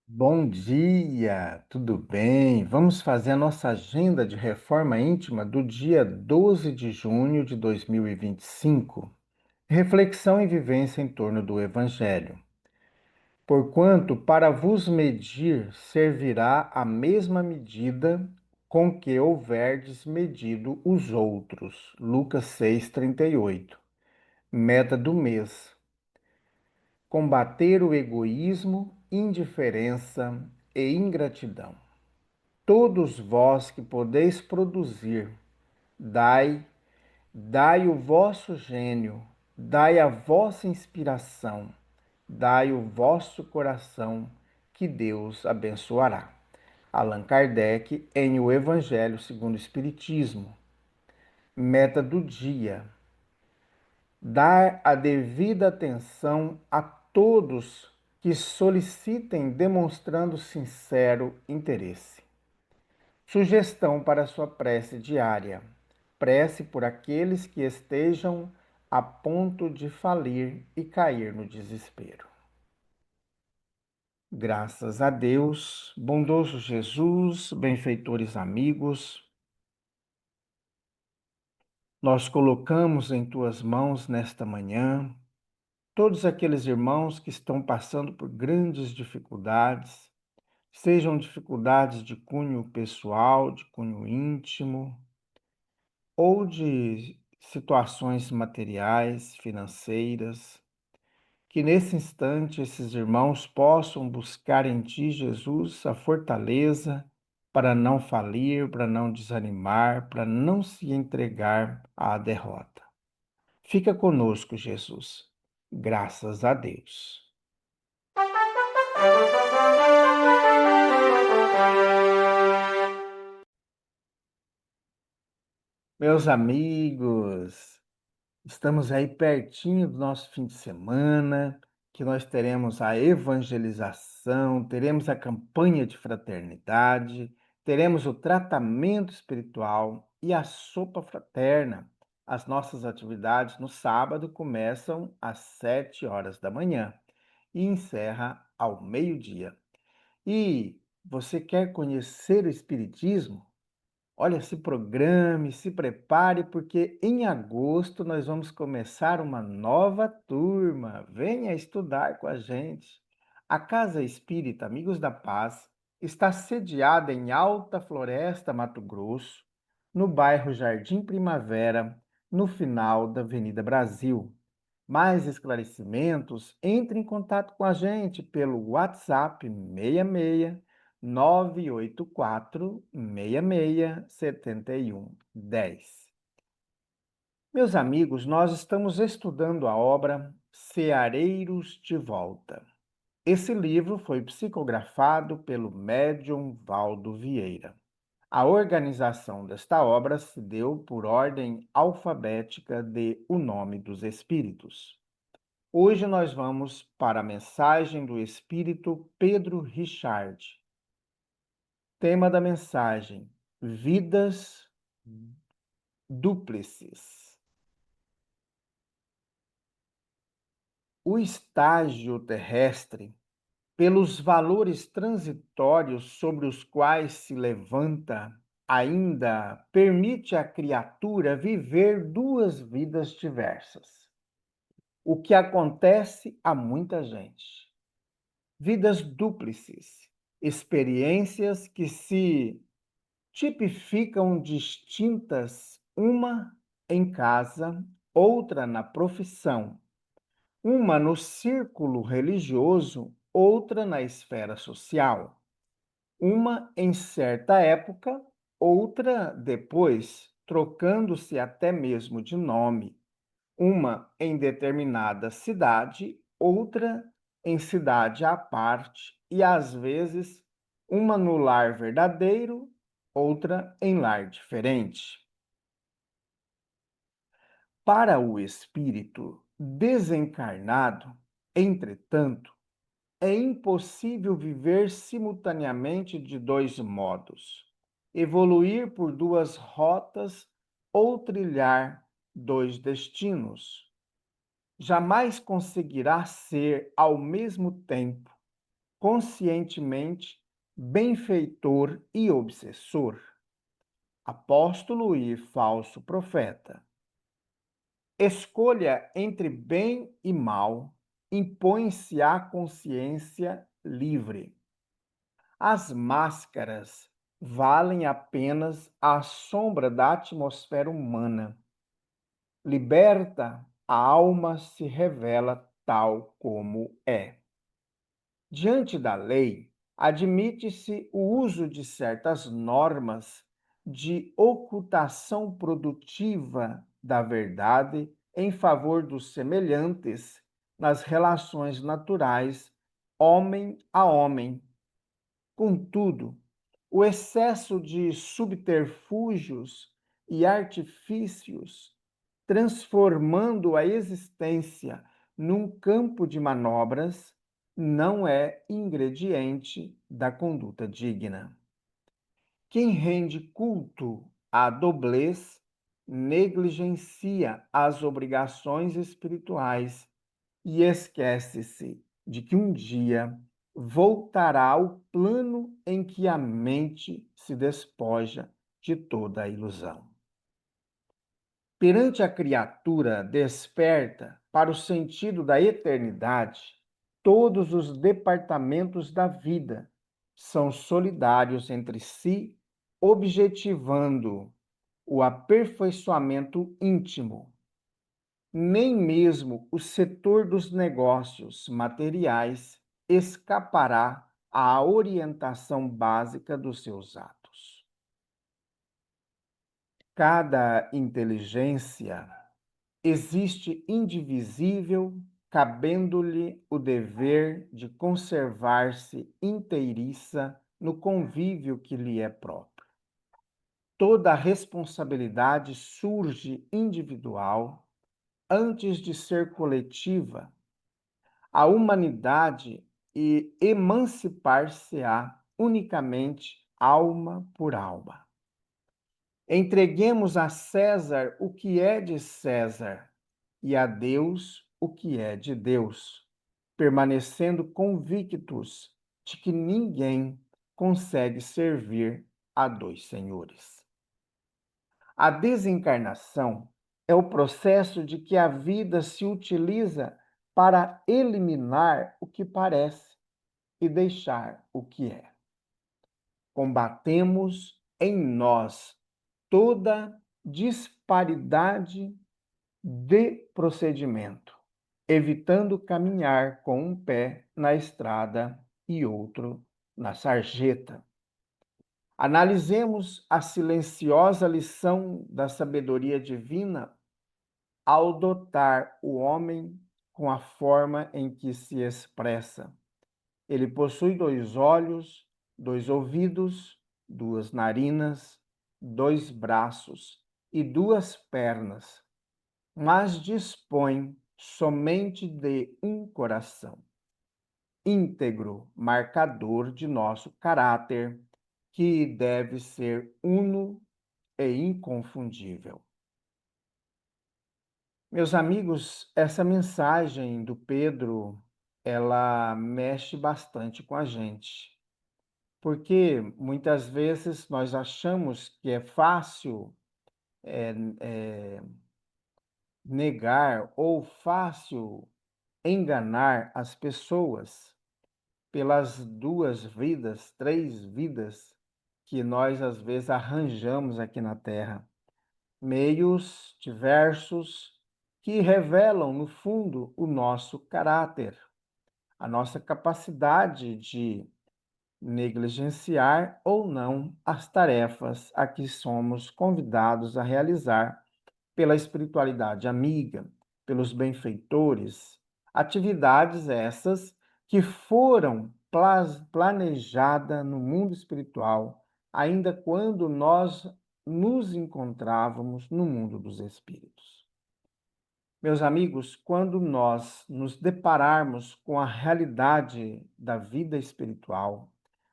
Bom dia, tudo bem? Vamos fazer a nossa agenda de reforma íntima do dia 12 de junho de 2025. Reflexão e vivência em torno do Evangelho. Porquanto, para vos medir, servirá a mesma medida com que houverdes medido os outros. Lucas 6:38. Meta do mês: combater o egoísmo, indiferença e ingratidão. Todos vós que podeis produzir, dai o vosso gênio, dai a vossa inspiração, dai o vosso coração, que Deus abençoará. Allan Kardec, em O Evangelho segundo o Espiritismo. Meta do dia: dar a devida atenção a todos que solicitem, demonstrando sincero interesse. Sugestão para sua prece diária: prece por aqueles que estejam a ponto de falir e cair no desespero. Graças a Deus, bondoso Jesus, benfeitores amigos, nós colocamos em tuas mãos nesta manhã todos aqueles irmãos que estão passando por grandes dificuldades, sejam dificuldades de cunho pessoal, de cunho íntimo, ou de situações materiais, financeiras, que nesse instante esses irmãos possam buscar em Ti, Jesus, a fortaleza para não falir, para não desanimar, para não se entregar à derrota. Fica conosco, Jesus. Graças a Deus. Meus amigos, estamos aí pertinho do nosso fim de semana, que nós teremos a evangelização, teremos a campanha de fraternidade, teremos o tratamento espiritual e a sopa fraterna. As nossas atividades no sábado começam às 7 horas da manhã e encerra ao meio-dia. E você quer conhecer o Espiritismo? Olha, se programe, se prepare, porque em agosto nós vamos começar uma nova turma. Venha estudar com a gente. A Casa Espírita Amigos da Paz está sediada em Alta Floresta, Mato Grosso, no bairro Jardim Primavera, no final da Avenida Brasil. Mais esclarecimentos, entre em contato com a gente pelo WhatsApp 66 984 66 7110. Meus amigos, nós estamos estudando a obra Ceareiros de Volta. Esse livro foi psicografado pelo médium Valdo Vieira. A organização desta obra se deu por ordem alfabética de O Nome dos Espíritos. Hoje nós vamos para a mensagem do Espírito Pedro Richard. Tema da mensagem: vidas dúplices. O estágio terrestre, pelos valores transitórios sobre os quais se levanta, ainda permite à criatura viver duas vidas diversas. O que acontece a muita gente. Vidas dúplices, experiências que se tipificam distintas, uma em casa, outra na profissão, uma no círculo religioso, outra na esfera social, uma em certa época, outra depois, trocando-se até mesmo de nome, uma em determinada cidade, outra em cidade à parte, e às vezes uma no lar verdadeiro, outra em lar diferente. Para o espírito desencarnado, entretanto, é impossível viver simultaneamente de dois modos, evoluir por duas rotas ou trilhar dois destinos. Jamais conseguirá ser, ao mesmo tempo, conscientemente benfeitor e obsessor, apóstolo e falso profeta. Escolha entre bem e mal, impõe-se à consciência livre. As máscaras valem apenas a sombra da atmosfera humana. Liberta, a alma se revela tal como é. Diante da lei, admite-se o uso de certas normas de ocultação produtiva da verdade em favor dos semelhantes nas relações naturais, homem a homem. Contudo, o excesso de subterfúgios e artifícios, transformando a existência num campo de manobras, não é ingrediente da conduta digna. Quem rende culto à doblez negligencia as obrigações espirituais e esquece-se de que um dia voltará ao plano em que a mente se despoja de toda a ilusão. Perante a criatura desperta para o sentido da eternidade, todos os departamentos da vida são solidários entre si, objetivando o aperfeiçoamento íntimo. Nem mesmo o setor dos negócios materiais escapará à orientação básica dos seus atos. Cada inteligência existe indivisível, cabendo-lhe o dever de conservar-se inteiriça no convívio que lhe é próprio. Toda a responsabilidade surge individual antes de ser coletiva. A humanidade emancipar-se-á unicamente alma por alma. Entreguemos a César o que é de César e a Deus o que é de Deus, permanecendo convictos de que ninguém consegue servir a dois senhores. A desencarnação é o processo de que a vida se utiliza para eliminar o que parece e deixar o que é. Combatemos em nós toda disparidade de procedimento, evitando caminhar com um pé na estrada e outro na sarjeta. Analisemos a silenciosa lição da sabedoria divina ao dotar o homem com a forma em que se expressa. Ele possui 2 olhos, 2 ouvidos, 2 narinas, 2 braços e 2 pernas, mas dispõe somente de um coração, íntegro, marcador de nosso caráter, que deve ser uno e inconfundível. Meus amigos, essa mensagem do Pedro, ela mexe bastante com a gente, porque muitas vezes nós achamos que é fácil negar ou fácil enganar as pessoas pelas 2 vidas, 3 vidas que nós às vezes arranjamos aqui na Terra. Meios diversos que revelam, no fundo, o nosso caráter, a nossa capacidade de negligenciar ou não as tarefas a que somos convidados a realizar pela espiritualidade amiga, pelos benfeitores, atividades essas que foram planejadas no mundo espiritual, ainda quando nós nos encontrávamos no mundo dos espíritos. Meus amigos, quando nós nos depararmos com a realidade da vida espiritual,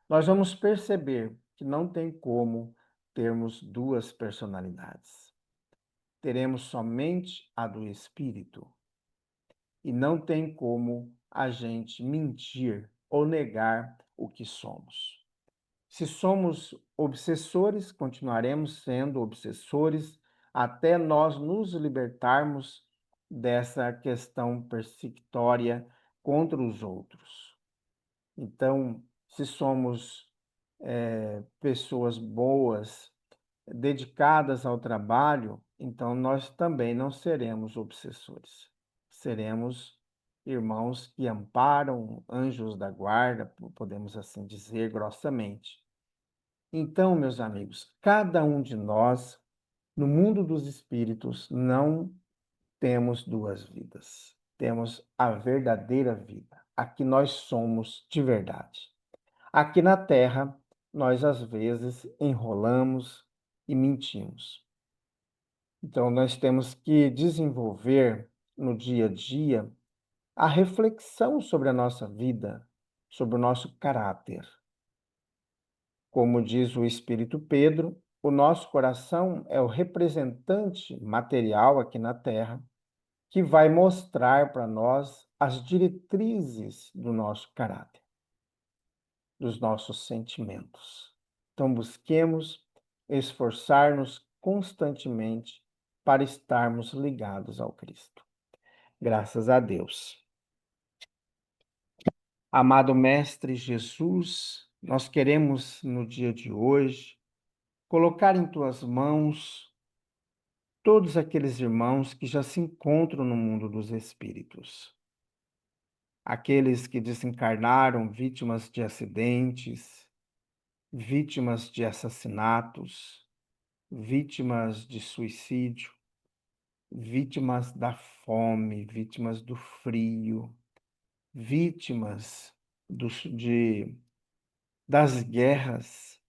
nós vamos perceber que não tem como termos 2 personalidades. Teremos somente a do espírito. E não tem como a gente mentir ou negar o que somos. Se somos obsessores, continuaremos sendo obsessores até nós nos libertarmos dessa questão persecutória contra os outros. Então, se somos pessoas boas, dedicadas ao trabalho, então nós também não seremos obsessores. Seremos irmãos que amparam, anjos da guarda, podemos assim dizer grossamente. Então, meus amigos, cada um de nós, no mundo dos espíritos, não temos duas vidas. Temos a verdadeira vida, a que nós somos de verdade. Aqui na Terra, nós às vezes enrolamos e mentimos. Então, nós temos que desenvolver no dia a dia a reflexão sobre a nossa vida, sobre o nosso caráter. Como diz o Espírito Pedro, o nosso coração é o representante material aqui na Terra que vai mostrar para nós as diretrizes do nosso caráter, dos nossos sentimentos. Então, busquemos esforçar-nos constantemente para estarmos ligados ao Cristo. Graças a Deus. Amado Mestre Jesus, nós queremos no dia de hoje colocar em tuas mãos todos aqueles irmãos que já se encontram no mundo dos espíritos. Aqueles que desencarnaram vítimas de acidentes, vítimas de assassinatos, vítimas de suicídio, vítimas da fome, vítimas do frio, vítimas das guerras,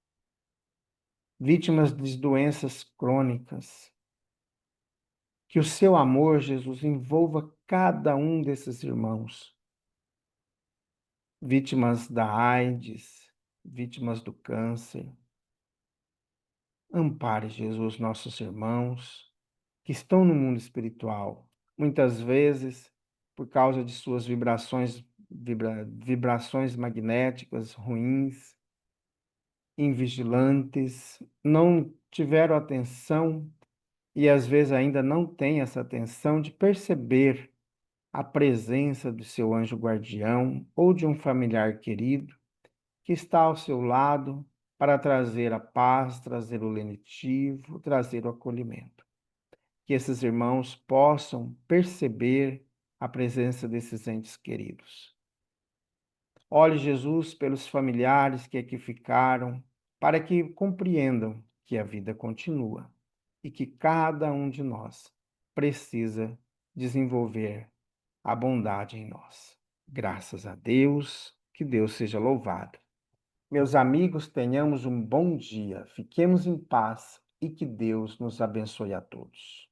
vítimas de doenças crônicas. Que o seu amor, Jesus, envolva cada um desses irmãos, vítimas da AIDS, vítimas do câncer. Ampare, Jesus, nossos irmãos que estão no mundo espiritual, muitas vezes por causa de suas vibrações magnéticas ruins, invigilantes, não tiveram atenção e às vezes ainda não têm essa atenção de perceber a presença do seu anjo guardião ou de um familiar querido que está ao seu lado para trazer a paz, trazer o lenitivo, trazer o acolhimento. Que esses irmãos possam perceber a presença desses entes queridos. Olhe, Jesus, pelos familiares que aqui ficaram, para que compreendam que a vida continua e que cada um de nós precisa desenvolver a bondade em nós. Graças a Deus, que Deus seja louvado. Meus amigos, tenhamos um bom dia, fiquemos em paz e que Deus nos abençoe a todos.